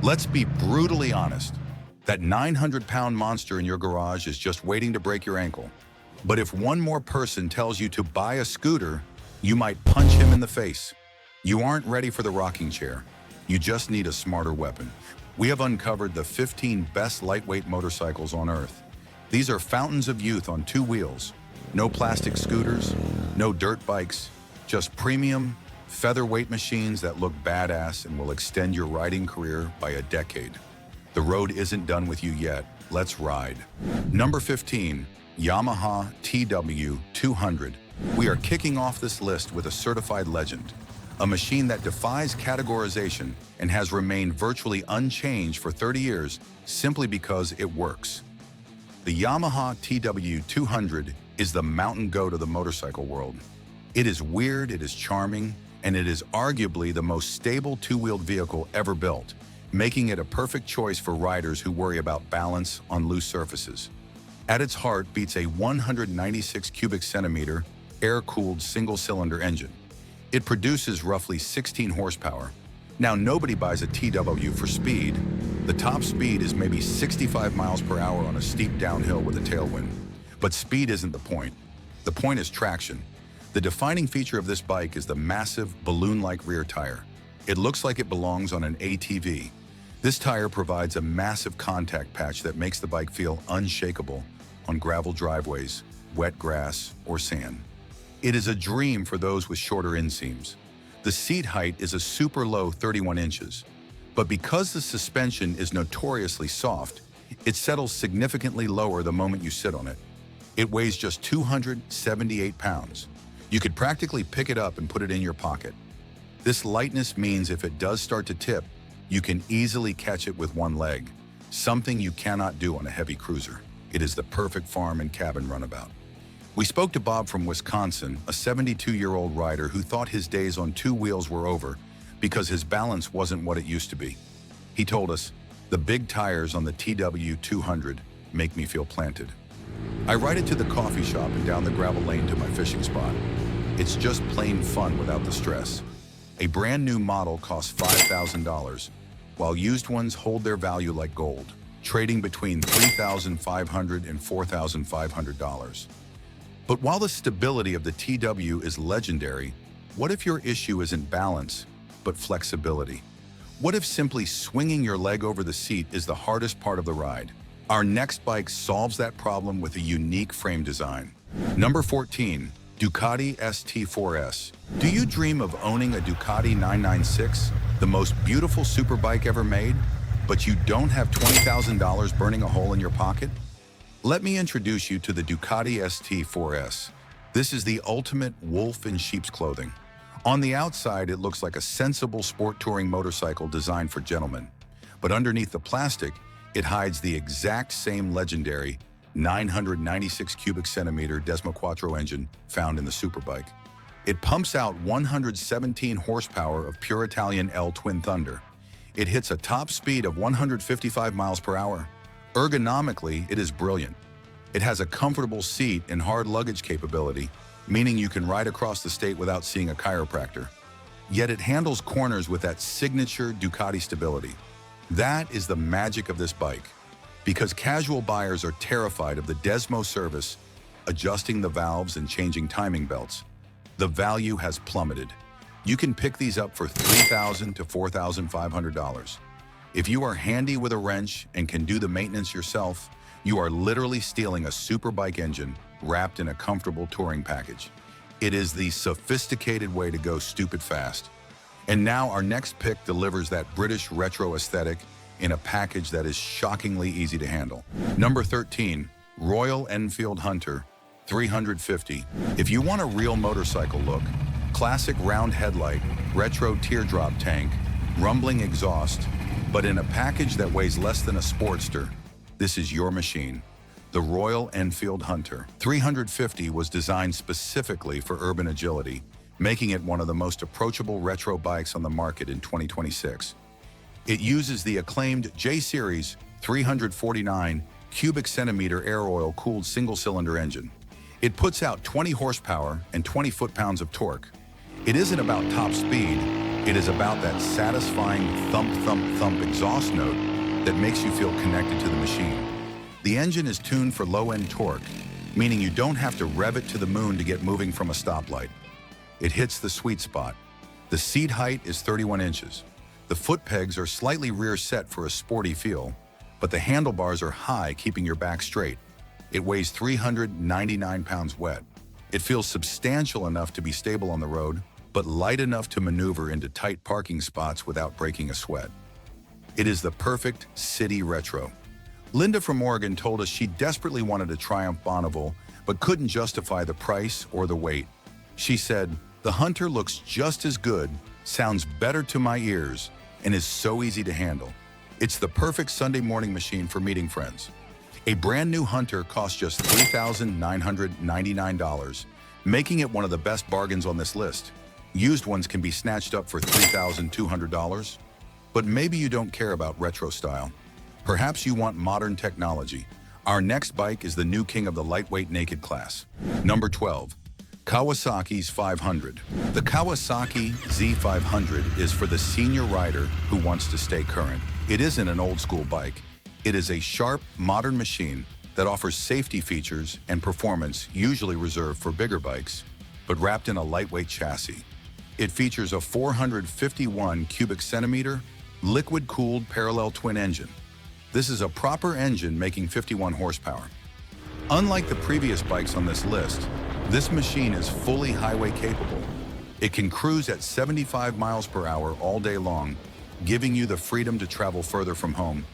Let's be brutally honest. That 900-pound monster in your garage is just waiting to break your ankle. But if one more person tells you to buy a scooter, you might punch him in the face. You aren't ready for the rocking chair. You just need a smarter weapon. We have uncovered the 15 best lightweight motorcycles on Earth. These are fountains of youth on two wheels. No plastic scooters, no dirt bikes, just premium, featherweight machines that look badass and will extend your riding career by a decade. The road isn't done with you yet. Let's ride. Number 15, Yamaha TW200. We are kicking off this list with a certified legend, a machine that defies categorization and has remained virtually unchanged for 30 years simply because it works. The Yamaha TW200 is the mountain goat of the motorcycle world. It is weird, it is charming, and it is arguably the most stable two-wheeled vehicle ever built, making it a perfect choice for riders who worry about balance on loose surfaces. At its heart beats a 196 cubic centimeter air-cooled single-cylinder engine. It produces roughly 16 horsepower. Now, nobody buys a TW for speed. The top speed is maybe 65 miles per hour on a steep downhill with a tailwind. But speed isn't the point. The point is traction. The defining feature of this bike is the massive, balloon-like rear tire. It looks like it belongs on an ATV. This tire provides a massive contact patch that makes the bike feel unshakable on gravel driveways, wet grass, or sand. It is a dream for those with shorter inseams. The seat height is a super low 31 inches. But because the suspension is notoriously soft, it settles significantly lower the moment you sit on it. It weighs just 278 pounds. You could practically pick it up and put it in your pocket. This lightness means if it does start to tip, you can easily catch it with one leg, something you cannot do on a heavy cruiser. It is the perfect farm and cabin runabout. We spoke to Bob from Wisconsin, a 72-year-old rider who thought his days on two wheels were over because his balance wasn't what it used to be. He told us, "The big tires on the TW200 make me feel planted. I ride it to the coffee shop and down the gravel lane to my fishing spot. It's just plain fun without the stress." A brand new model costs $5,000, while used ones hold their value like gold, trading between $3,500 and $4,500. But while the stability of the TW is legendary, what if your issue isn't balance, but flexibility? What if simply swinging your leg over the seat is the hardest part of the ride? Our next bike solves that problem with a unique frame design. Number 14, Ducati ST4S. Do you dream of owning a Ducati 996, the most beautiful superbike ever made, but you don't have $20,000 burning a hole in your pocket? Let me introduce you to the Ducati ST4S. This is the ultimate wolf in sheep's clothing. On the outside, it looks like a sensible sport touring motorcycle designed for gentlemen. But underneath the plastic, it hides the exact same legendary 996 cubic centimeter Desmoquattro engine found in the superbike. It pumps out 117 horsepower of pure Italian L twin thunder. It hits a top speed of 155 miles per hour. Ergonomically, it is brilliant. It has a comfortable seat and hard luggage capability, meaning you can ride across the state without seeing a chiropractor. Yet it handles corners with that signature Ducati stability. That is the magic of this bike. Because casual buyers are terrified of the Desmo service, adjusting the valves and changing timing belts, the value has plummeted. You can pick these up for $3,000 to $4,500. If you are handy with a wrench and can do the maintenance yourself, you are literally stealing a superbike engine wrapped in a comfortable touring package. It is the sophisticated way to go stupid fast. And now our next pick delivers that British retro aesthetic in a package that is shockingly easy to handle. Number 13, Royal Enfield Hunter 350. If you want a real motorcycle look, classic round headlight, retro teardrop tank, rumbling exhaust, but in a package that weighs less than a Sportster, this is your machine. The Royal Enfield Hunter 350 was designed specifically for urban agility, making it one of the most approachable retro bikes on the market in 2026. It uses the acclaimed J-Series 349 cubic centimeter air oil cooled single-cylinder engine. It puts out 20 horsepower and 20 foot-pounds of torque. It isn't about top speed, It is about that satisfying thump, thump, thump exhaust note that makes you feel connected to the machine. The engine is tuned for low-end torque, meaning you don't have to rev it to the moon to get moving from a stoplight. It hits the sweet spot. The seat height is 31 inches. The foot pegs are slightly rear set for a sporty feel, but the handlebars are high, keeping your back straight. It weighs 399 pounds wet. It feels substantial enough to be stable on the road, but light enough to maneuver into tight parking spots without breaking a sweat. It is the perfect city retro. Linda from Oregon told us she desperately wanted a Triumph Bonneville, but couldn't justify the price or the weight. She said, "The Hunter looks just as good, sounds better to my ears, and is so easy to handle. It's the perfect Sunday morning machine for meeting friends." A brand new Hunter costs just $3,999, making it one of the best bargains on this list. Used ones can be snatched up for $3,200. But maybe you don't care about retro style. Perhaps you want modern technology. Our next bike is the new king of the lightweight naked class. Number 12. Kawasaki's 500. The Kawasaki Z500 is for the senior rider who wants to stay current. It isn't an old school bike. It is a sharp, modern machine that offers safety features and performance usually reserved for bigger bikes, but wrapped in a lightweight chassis. It features a 451 cubic centimeter, liquid-cooled parallel twin engine. This is a proper engine making 51 horsepower. Unlike the previous bikes on this list, this machine is fully highway capable. It can cruise at 75 miles per hour all day long, giving you the freedom to travel further from home.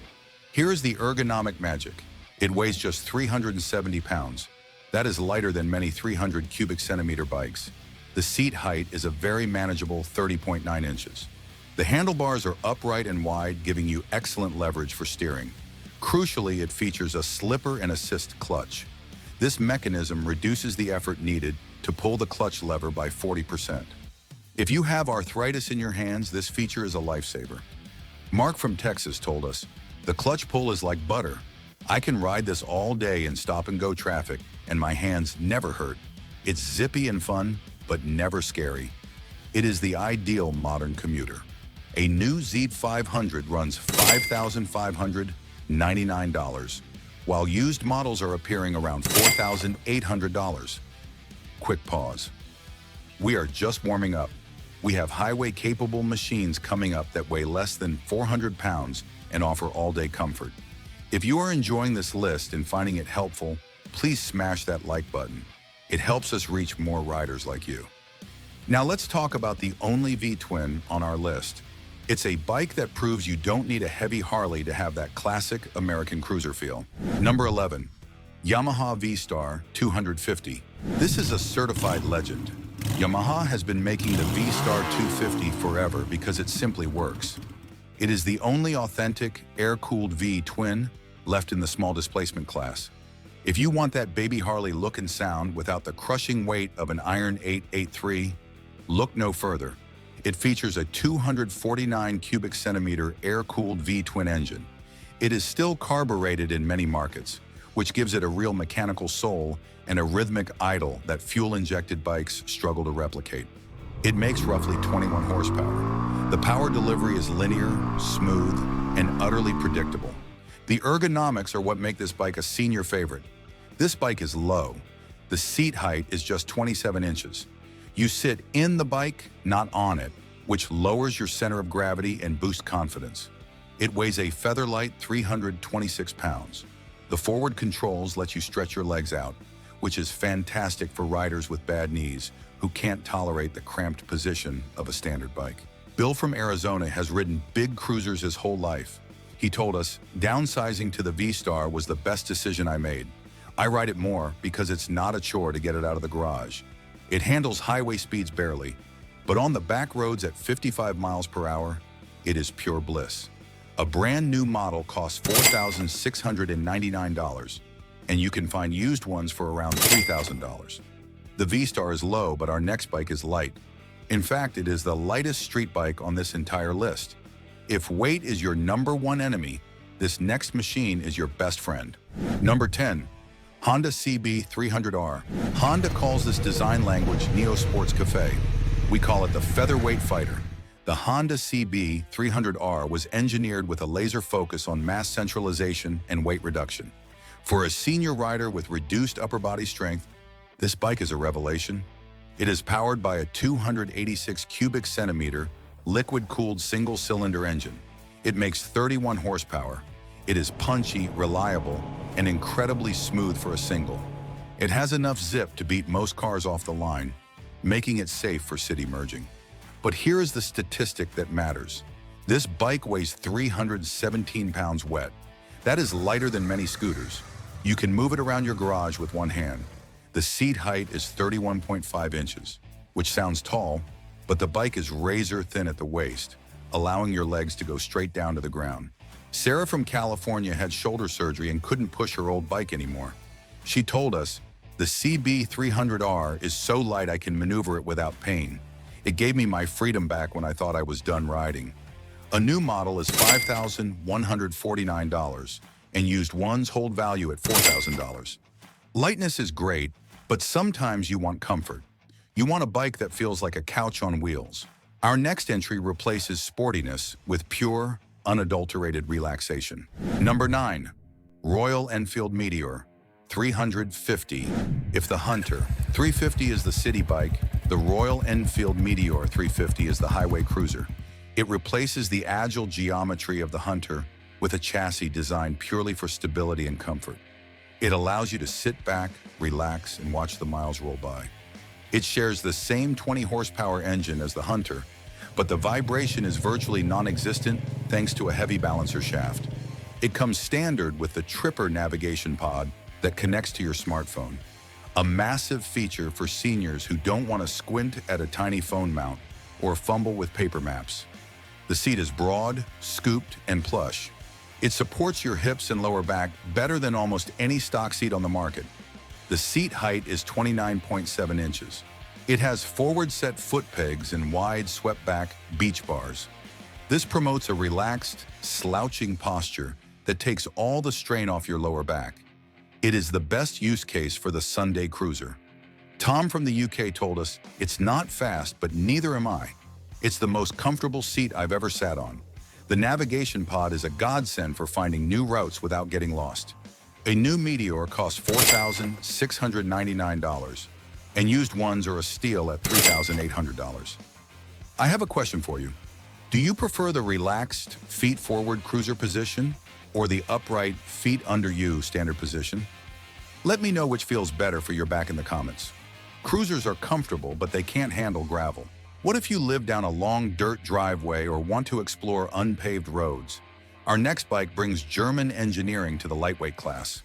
Here is the ergonomic magic. It weighs just 370 pounds. That is lighter than many 300 cubic centimeter bikes. The seat height is a very manageable 30.9 inches. The handlebars are upright and wide, giving you excellent leverage for steering. Crucially, it features a slipper and assist clutch. This mechanism reduces the effort needed to pull the clutch lever by 40%. If you have arthritis in your hands, this feature is a lifesaver. Mark from Texas told us, "The clutch pull is like butter. I can ride this all day in stop-and-go traffic, and my hands never hurt. It's zippy and fun, but never scary." It is the ideal modern commuter. A new Z500 runs $5,599, while used models are appearing around $4,800. Quick pause. We are just warming up. We have highway-capable machines coming up that weigh less than 400 pounds and offer all-day comfort. If you are enjoying this list and finding it helpful, please smash that like button. It helps us reach more riders like you. Now let's talk about the only V-twin on our list. It's a bike that proves you don't need a heavy Harley to have that classic American cruiser feel. Number 11. Yamaha V-Star 250. This is a certified legend. Yamaha has been making the V-Star 250 forever because it simply works. It is the only authentic air-cooled V-twin left in the small displacement class. If you want that baby Harley look and sound without the crushing weight of an Iron 883, look no further. It features a 249 cubic centimeter air-cooled V-twin engine. It is still carbureted in many markets, which gives it a real mechanical soul and a rhythmic idle that fuel-injected bikes struggle to replicate. It makes roughly 21 horsepower. The power delivery is linear, smooth, and utterly predictable. The ergonomics are what make this bike a senior favorite. This bike is low. The seat height is just 27 inches. You sit in the bike, not on it, which lowers your center of gravity and boosts confidence. It weighs a featherlight 326 pounds. The forward controls let you stretch your legs out, which is fantastic for riders with bad knees who can't tolerate the cramped position of a standard bike. Bill from Arizona has ridden big cruisers his whole life. He told us, "Downsizing to the V-Star was the best decision I made. I ride it more because it's not a chore to get it out of the garage. It handles highway speeds barely, but on the back roads at 55 miles per hour, it is pure bliss." A brand new model costs $4,699, and you can find used ones for around $3,000. The V-Star is low, but our next bike is light. In fact, it is the lightest street bike on this entire list. If weight is your number one enemy, this next machine is your best friend. Number 10. Honda CB300R. Honda calls this design language Neo Sports Cafe. We call it the featherweight fighter. The Honda CB300R was engineered with a laser focus on mass centralization and weight reduction. For a senior rider with reduced upper body strength, this bike is a revelation. It is powered by a 286 cubic centimeter liquid-cooled single-cylinder engine. It makes 31 horsepower. It is punchy, reliable, and incredibly smooth for a single. It has enough zip to beat most cars off the line, making it safe for city merging. But here is the statistic that matters. This bike weighs 317 pounds wet. That is lighter than many scooters. You can move it around your garage with one hand. The seat height is 31.5 inches, which sounds tall, but the bike is razor thin at the waist, allowing your legs to go straight down to the ground. Sarah from California had shoulder surgery and couldn't push her old bike anymore. She told us, "The CB300R is so light I can maneuver it without pain. It gave me my freedom back when I thought I was done riding." A new model is $5,149, and used ones hold value at $4,000. Lightness is great, but sometimes you want comfort. You want a bike that feels like a couch on wheels. Our next entry replaces sportiness with pure, unadulterated relaxation. Number 9. Royal Enfield Meteor 350. If the Hunter 350 is the city bike, the Royal Enfield Meteor 350 is the highway cruiser. It replaces the agile geometry of the Hunter with a chassis designed purely for stability and comfort. It allows you to sit back, relax, and watch the miles roll by. It shares the same 20 horsepower engine as the Hunter, but the vibration is virtually non-existent thanks to a heavy balancer shaft. It comes standard with the Tripper navigation pod that connects to your smartphone, a massive feature for seniors who don't want to squint at a tiny phone mount or fumble with paper maps. The seat is broad, scooped, and plush. It supports your hips and lower back better than almost any stock seat on the market. The seat height is 29.7 inches. It has forward-set foot pegs and wide swept-back beach bars. This promotes a relaxed, slouching posture that takes all the strain off your lower back. It is the best use case for the Sunday cruiser. Tom from the UK told us, "It's not fast, but neither am I. It's the most comfortable seat I've ever sat on." The navigation pod is a godsend for finding new routes without getting lost. A new Meteor costs $4,699, and used ones are a steal at $3,800. I have a question for you. Do you prefer the relaxed, feet-forward cruiser position or the upright, feet under you standard position? Let me know which feels better for your back in the comments. Cruisers are comfortable, but they can't handle gravel. What if you live down a long dirt driveway or want to explore unpaved roads? Our next bike brings German engineering to the lightweight class.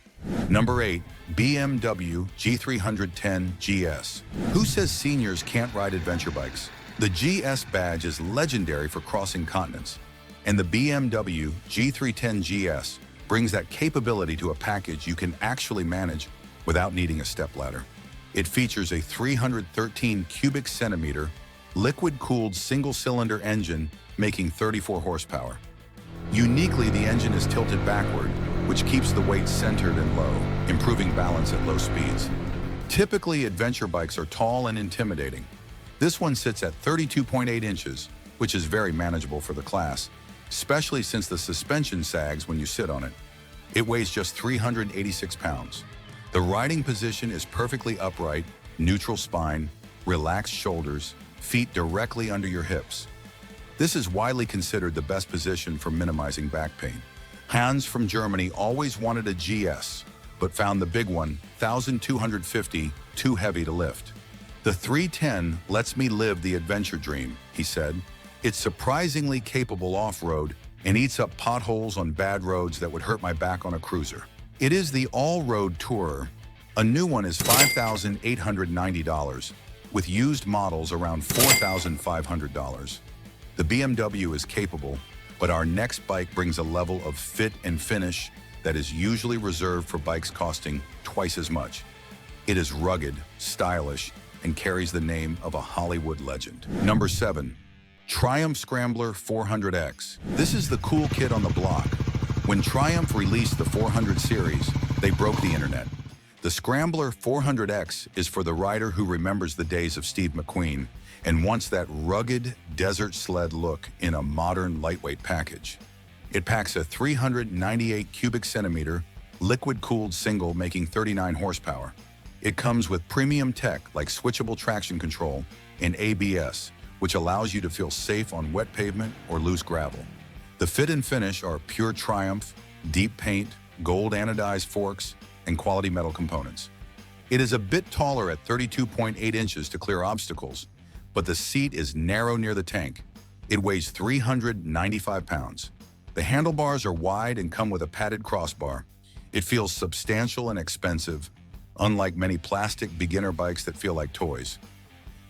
Number 8. BMW G310 GS. Who says seniors can't ride adventure bikes? The GS badge is legendary for crossing continents, and the BMW G310 GS brings that capability to a package you can actually manage without needing a stepladder. It features a 313 cubic centimeter liquid-cooled single-cylinder engine making 34 horsepower. Uniquely, the engine is tilted backward, which keeps the weight centered and low, improving balance at low speeds. Typically, adventure bikes are tall and intimidating. This one sits at 32.8 inches, which is very manageable for the class, especially since the suspension sags when you sit on it. It weighs just 386 pounds. The riding position is perfectly upright, neutral spine, relaxed shoulders, feet directly under your hips. This is widely considered the best position for minimizing back pain. Hans from Germany always wanted a GS, but found the big one, 1,250, too heavy to lift. "The 310 lets me live the adventure dream," he said. "It's surprisingly capable off-road and eats up potholes on bad roads that would hurt my back on a cruiser." It is the all-road tourer. A new one is $5,890, with used models around $4,500. The BMW is capable, but our next bike brings a level of fit and finish that is usually reserved for bikes costing twice as much. It is rugged, stylish, and carries the name of a Hollywood legend. Number 7. Triumph Scrambler 400X. This is the cool kid on the block. When Triumph released the 400 series, they broke the internet. The Scrambler 400X is for the rider who remembers the days of Steve McQueen and wants that rugged desert sled look in a modern lightweight package. It packs a 398 cubic centimeter liquid-cooled single making 39 horsepower. It comes with premium tech like switchable traction control and ABS, which allows you to feel safe on wet pavement or loose gravel. The fit and finish are pure triumph, deep paint, gold anodized forks, and quality metal components. It is a bit taller at 32.8 inches to clear obstacles, but the seat is narrow near the tank. It weighs 395 pounds. The handlebars are wide and come with a padded crossbar. It feels substantial and expensive, unlike many plastic beginner bikes that feel like toys.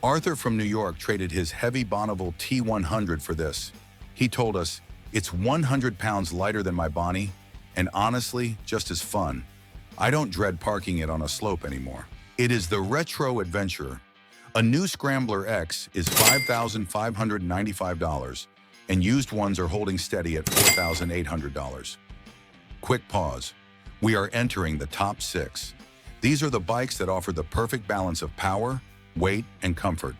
Arthur from New York traded his heavy Bonneville T100 for this. He told us, "It's 100 pounds lighter than my Bonnie, and honestly, just as fun. I don't dread parking it on a slope anymore." It is the Retro Adventurer. A new Scrambler X is $5,595, and used ones are holding steady at $4,800. Quick pause. We are entering the top 6. These are the bikes that offer the perfect balance of power, weight, and comfort.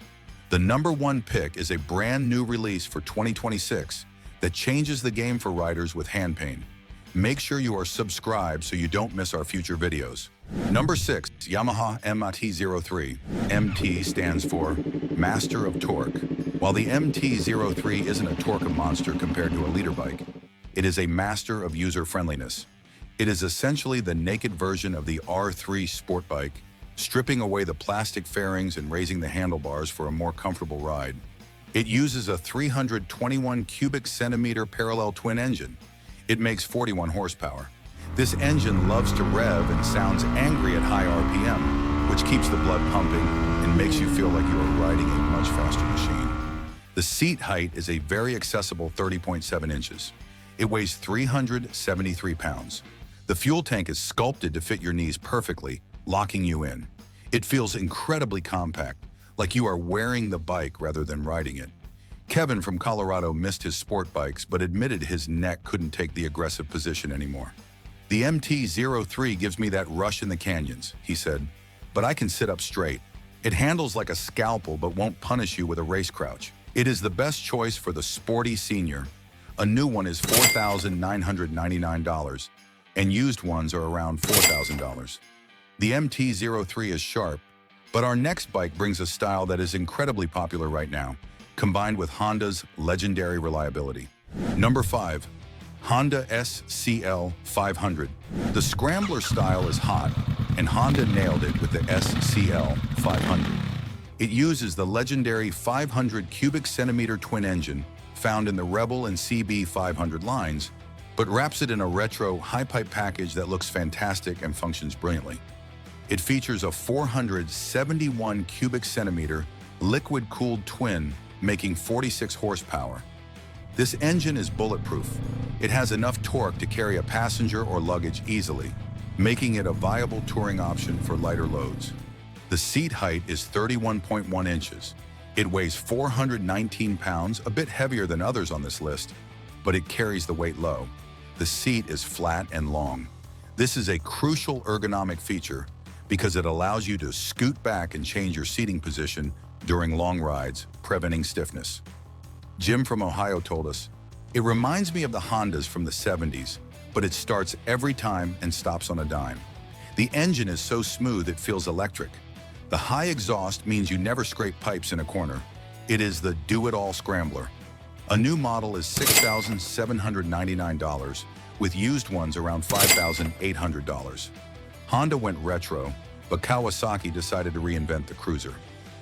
The number 1 pick is a brand new release for 2026 that changes the game for riders with hand pain. Make sure you are subscribed so you don't miss our future videos. Number 6, Yamaha MT-03. MT stands for Master of Torque. While the MT-03 isn't a torque monster compared to a leader bike, it is a master of user-friendliness. It is essentially the naked version of the R3 sport bike, stripping away the plastic fairings and raising the handlebars for a more comfortable ride. It uses a 321 cubic centimeter parallel twin engine. It makes 41 horsepower. This engine loves to rev and sounds angry at high RPM, which keeps the blood pumping and makes you feel like you are riding a much faster machine. The seat height is a very accessible 30.7 inches. It weighs 373 pounds. The fuel tank is sculpted to fit your knees perfectly, locking you in. It feels incredibly compact, like you are wearing the bike rather than riding it. Kevin from Colorado missed his sport bikes, but admitted his neck couldn't take the aggressive position anymore. "The MT-03 gives me that rush in the canyons," he said, "but I can sit up straight. It handles like a scalpel but won't punish you with a race crouch." It is the best choice for the sporty senior. A new one is $4,999, and used ones are around $4,000. The MT-03 is sharp, but our next bike brings a style that is incredibly popular right now, combined with Honda's legendary reliability. Number 5, Honda SCL 500. The Scrambler style is hot, and Honda nailed it with the SCL 500. It uses the legendary 500 cubic centimeter twin engine found in the Rebel and CB 500 lines, but wraps it in a retro high-pipe package that looks fantastic and functions brilliantly. It features a 471 cubic centimeter liquid-cooled twin making 46 horsepower. This engine is bulletproof. It has enough torque to carry a passenger or luggage easily, making it a viable touring option for lighter loads. The seat height is 31.1 inches. It weighs 419 pounds, a bit heavier than others on this list, but it carries the weight low. The seat is flat and long. This is a crucial ergonomic feature because it allows you to scoot back and change your seating position during long rides, preventing stiffness. Jim from Ohio told us, "It reminds me of the Hondas from the 70s, but it starts every time and stops on a dime. The engine is so smooth it feels electric. The high exhaust means you never scrape pipes in a corner. It is the do-it-all Scrambler." A new model is $6,799, with used ones around $5,800. Honda went retro, but Kawasaki decided to reinvent the cruiser.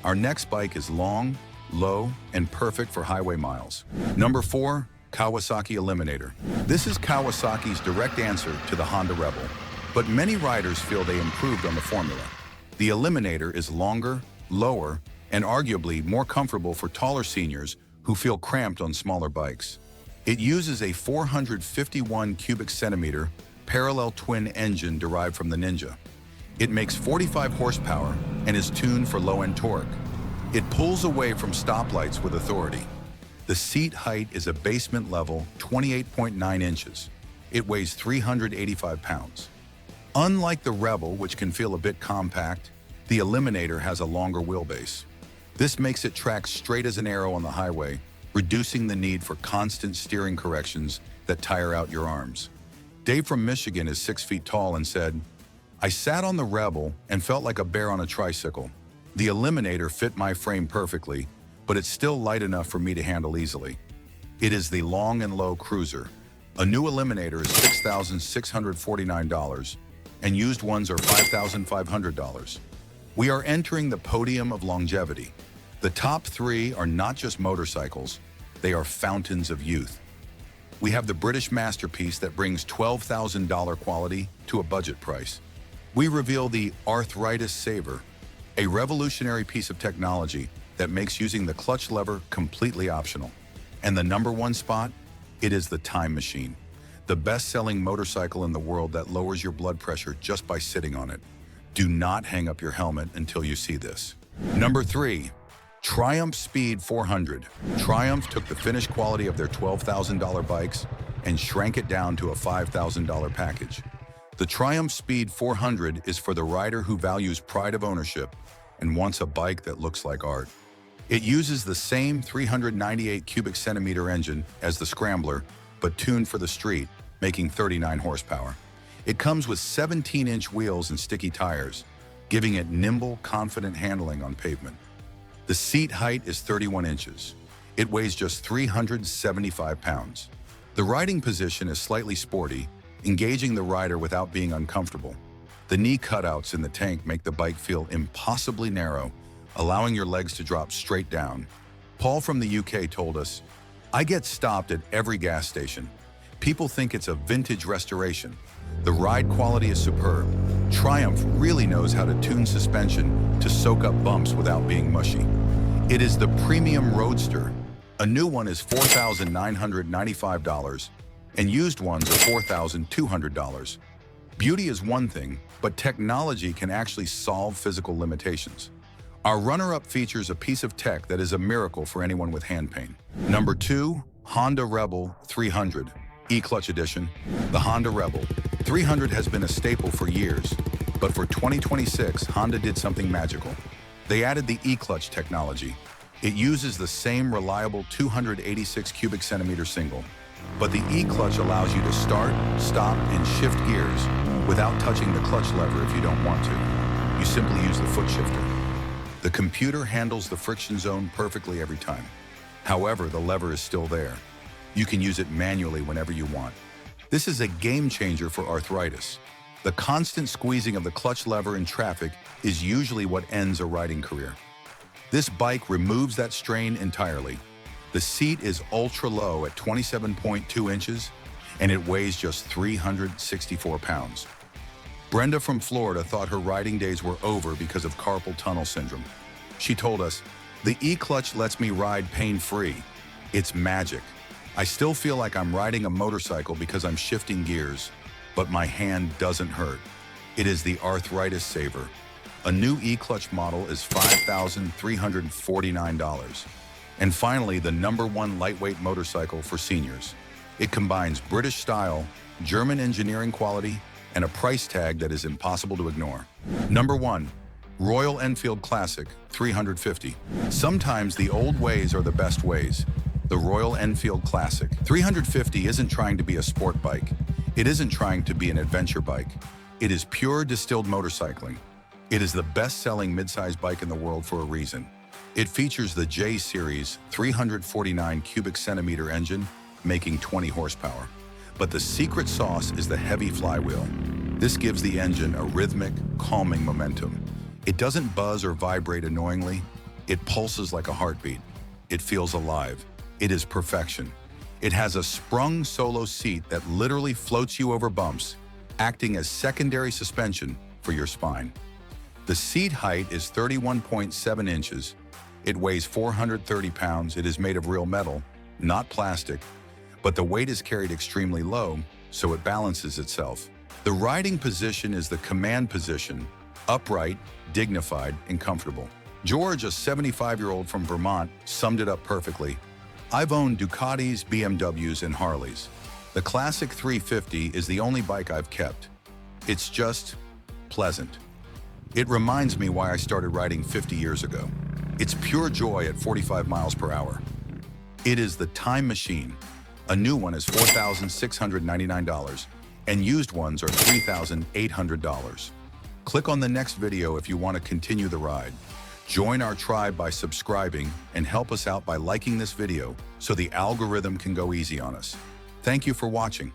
Our next bike is long, low, and perfect for highway miles. Number 4, Kawasaki Eliminator. This is Kawasaki's direct answer to the Honda Rebel, but many riders feel they improved on the formula. The Eliminator is longer, lower, and arguably more comfortable for taller seniors who feel cramped on smaller bikes. It uses a 451 cubic centimeter parallel twin engine derived from the Ninja. It makes 45 horsepower and is tuned for low-end torque. It pulls away from stoplights with authority. The seat height is a basement level 28.9 inches. It weighs 385 pounds. Unlike the Rebel, which can feel a bit compact, the Eliminator has a longer wheelbase. This makes it track straight as an arrow on the highway, reducing the need for constant steering corrections that tire out your arms. Dave from Michigan is 6 feet tall and said, "I sat on the Rebel and felt like a bear on a tricycle. The Eliminator fit my frame perfectly, but it's still light enough for me to handle easily." It is the long and low cruiser. A new Eliminator is $6,649, and used ones are $5,500. We are entering the podium of longevity. The top three are not just motorcycles, they are fountains of youth. We have the British masterpiece that brings $12,000 quality to a budget price. We reveal the Arthritis Saver, a revolutionary piece of technology that makes using the clutch lever completely optional. And the number one spot, it is the Time Machine, the best-selling motorcycle in the world that lowers your blood pressure just by sitting on it. Do not hang up your helmet until you see this. Number 3, Triumph Speed 400. Triumph took the finished quality of their $12,000 bikes and shrank it down to a $5,000 package. The Triumph Speed 400 is for the rider who values pride of ownership and wants a bike that looks like art. It uses the same 398 cubic centimeter engine as the Scrambler, but tuned for the street, making 39 horsepower. It comes with 17-inch wheels and sticky tires, giving it nimble, confident handling on pavement. The seat height is 31 inches. It weighs just 375 pounds. The riding position is slightly sporty, engaging the rider without being uncomfortable. The knee cutouts in the tank make the bike feel impossibly narrow, allowing your legs to drop straight down. Paul from the UK told us, "I get stopped at every gas station. People think it's a vintage restoration. The ride quality is superb. Triumph really knows how to tune suspension to soak up bumps without being mushy." It is the Premium Roadster. A new one is $4,995, and used ones are $4,200. Beauty is one thing, but technology can actually solve physical limitations. Our runner-up features a piece of tech that is a miracle for anyone with hand pain. Number 2, Honda Rebel 300, E-Clutch Edition. The Honda Rebel 300 has been a staple for years, but for 2026, Honda did something magical. They added the E-Clutch technology. It uses the same reliable 286 cubic centimeter single, but the E-Clutch allows you to start, stop, and shift gears without touching the clutch lever if you don't want to. You simply use the foot shifter. The computer handles the friction zone perfectly every time. However, the lever is still there. You can use it manually whenever you want. This is a game changer for arthritis. The constant squeezing of the clutch lever in traffic is usually what ends a riding career. This bike removes that strain entirely. The seat is ultra low at 27.2 inches, and it weighs just 364 pounds. Brenda from Florida thought her riding days were over because of carpal tunnel syndrome. She told us, "The E-Clutch lets me ride pain-free. It's magic. I still feel like I'm riding a motorcycle because I'm shifting gears, but my hand doesn't hurt." It is the Arthritis Saver. A new E-Clutch model is $5,349. And finally, the number one lightweight motorcycle for seniors. It combines British style, German engineering quality, and a price tag that is impossible to ignore. Number 1, Royal Enfield Classic 350. Sometimes the old ways are the best ways. The Royal Enfield Classic 350 isn't trying to be a sport bike. It isn't trying to be an adventure bike. It is pure distilled motorcycling. It is the best-selling midsize bike in the world for a reason. It features the J Series 349 cubic centimeter engine, making 20 horsepower. But the secret sauce is the heavy flywheel. This gives the engine a rhythmic, calming momentum. It doesn't buzz or vibrate annoyingly. It pulses like a heartbeat. It feels alive. It is perfection. It has a sprung solo seat that literally floats you over bumps, acting as secondary suspension for your spine. The seat height is 31.7 inches. It weighs 430 pounds. It is made of real metal, not plastic, but the weight is carried extremely low, so it balances itself. The riding position is the command position, upright, dignified, and comfortable. George, a 75-year-old from Vermont, summed it up perfectly. "I've owned Ducatis, BMWs, and Harleys. The Classic 350 is the only bike I've kept. It's just pleasant. It reminds me why I started riding 50 years ago." It's pure joy at 45 miles per hour. It is the time machine. A new one is $4,699, and used ones are $3,800. Click on the next video if you want to continue the ride. Join our tribe by subscribing and help us out by liking this video so the algorithm can go easy on us. Thank you for watching.